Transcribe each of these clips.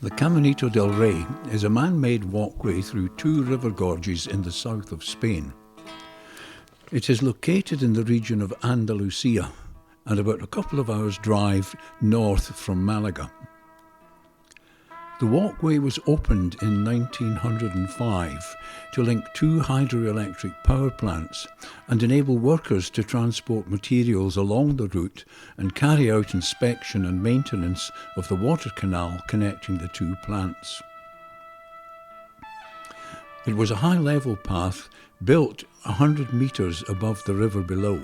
The Caminito del Rey is a man-made walkway through two river gorges in the south of Spain. It is located in the region of Andalusia and about a couple of hours' drive north from Malaga. The walkway was opened in 1905 to link two hydroelectric power plants and enable workers to transport materials along the route and carry out inspection and maintenance of the water canal connecting the two plants. It was a high-level path built 100 metres above the river below.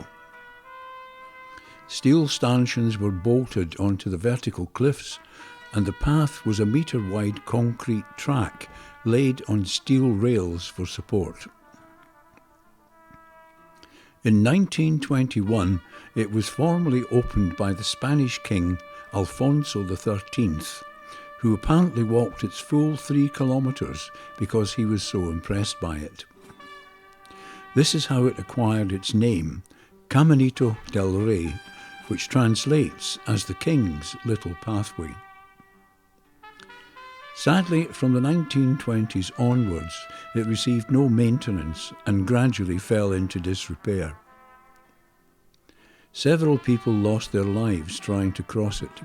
Steel stanchions were bolted onto the vertical cliffs, and the path was a metre-wide concrete track laid on steel rails for support. In 1921, it was formally opened by the Spanish king Alfonso XIII, who apparently walked its full 3 kilometres because he was so impressed by it. This is how it acquired its name, Caminito del Rey, which translates as the King's Little Pathway. Sadly, from the 1920s onwards, it received no maintenance and gradually fell into disrepair. Several people lost their lives trying to cross it,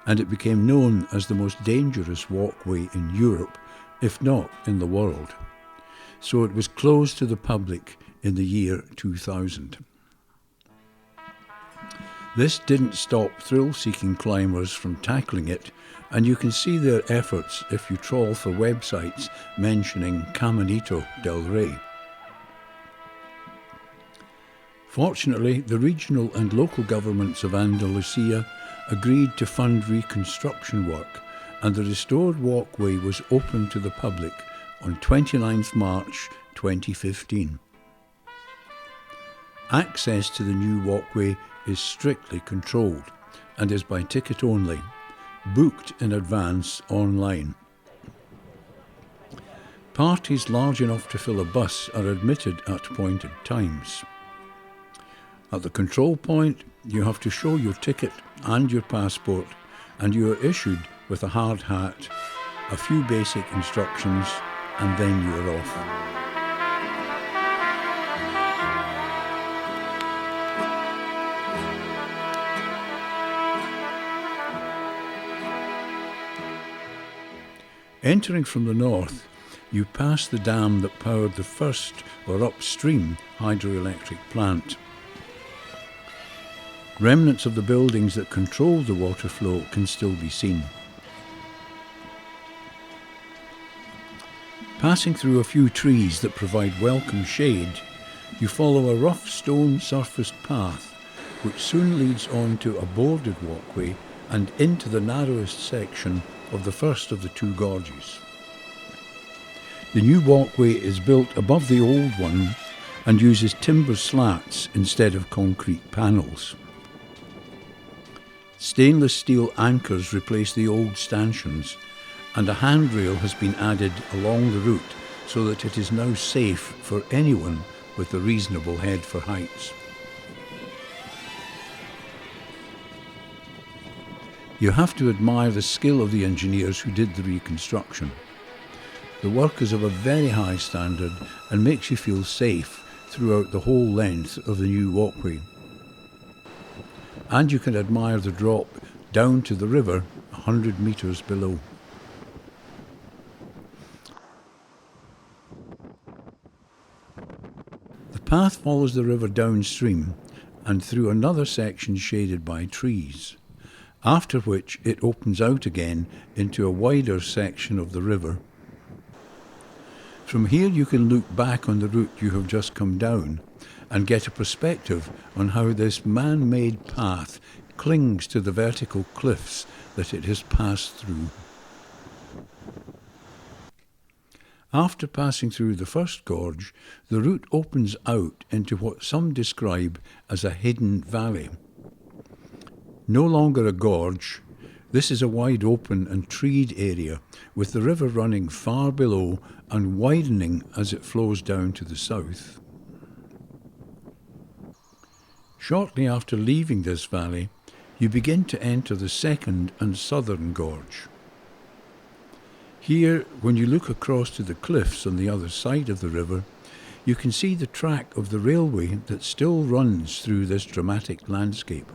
and it became known as the most dangerous walkway in Europe, if not in the world. So it was closed to the public in the year 2000. This didn't stop thrill-seeking climbers from tackling it, and you can see their efforts if you trawl for websites mentioning Caminito del Rey. Fortunately, the regional and local governments of Andalusia agreed to fund reconstruction work, and the restored walkway was opened to the public on 29 March 2015. Access to the new walkway is strictly controlled and is by ticket only, booked in advance online. Parties large enough to fill a bus are admitted at appointed times. At the control point, you have to show your ticket and your passport, and you are issued with a hard hat, a few basic instructions, and then you are off. Entering from the north, you pass the dam that powered the first or upstream hydroelectric plant. Remnants of the buildings that controlled the water flow can still be seen. Passing through a few trees that provide welcome shade, you follow a rough stone surfaced path which soon leads on to a boarded walkway and into the narrowest section of the first of the two gorges. The new walkway is built above the old one and uses timber slats instead of concrete panels. Stainless steel anchors replace the old stanchions, and a handrail has been added along the route so that it is now safe for anyone with a reasonable head for heights. You have to admire the skill of the engineers who did the reconstruction. The work is of a very high standard and makes you feel safe throughout the whole length of the new walkway. And you can admire the drop down to the river 100 metres below. The path follows the river downstream and through another section shaded by trees, after which it opens out again into a wider section of the river. From here you can look back on the route you have just come down and get a perspective on how this man-made path clings to the vertical cliffs that it has passed through. After passing through the first gorge, the route opens out into what some describe as a hidden valley. No longer a gorge, this is a wide open and treed area with the river running far below and widening as it flows down to the south. Shortly after leaving this valley, you begin to enter the second and southern gorge. Here, when you look across to the cliffs on the other side of the river, you can see the track of the railway that still runs through this dramatic landscape.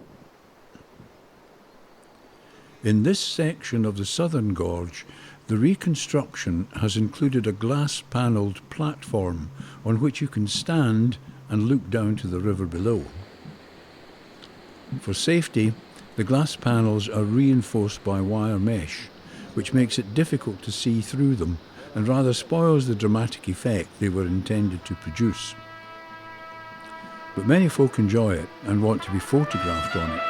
In this section of the southern gorge, the reconstruction has included a glass-panelled platform on which you can stand and look down to the river below. For safety, the glass panels are reinforced by wire mesh, which makes it difficult to see through them and rather spoils the dramatic effect they were intended to produce. But many folk enjoy it and want to be photographed on it.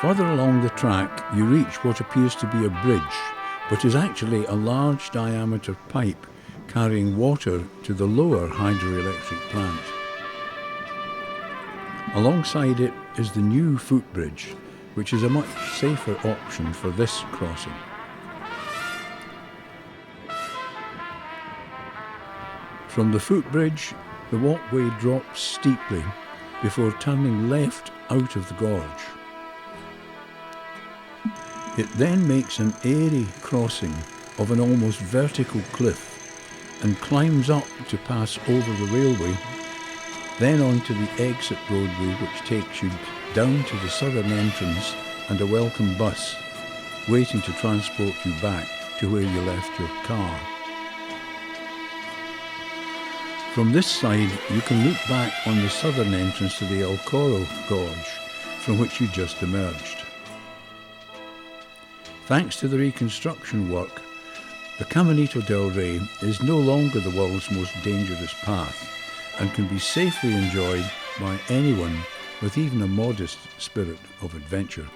Further along the track, you reach what appears to be a bridge, but is actually a large diameter pipe carrying water to the lower hydroelectric plant. Alongside it is the new footbridge, which is a much safer option for this crossing. From the footbridge, the walkway drops steeply before turning left out of the gorge. It then makes an airy crossing of an almost vertical cliff and climbs up to pass over the railway, then onto the exit roadway which takes you down to the southern entrance and a welcome bus waiting to transport you back to where you left your car. From this side, you can look back on the southern entrance to the El Coro Gorge, from which you just emerged. Thanks to the reconstruction work, the Caminito del Rey is no longer the world's most dangerous path and can be safely enjoyed by anyone with even a modest spirit of adventure.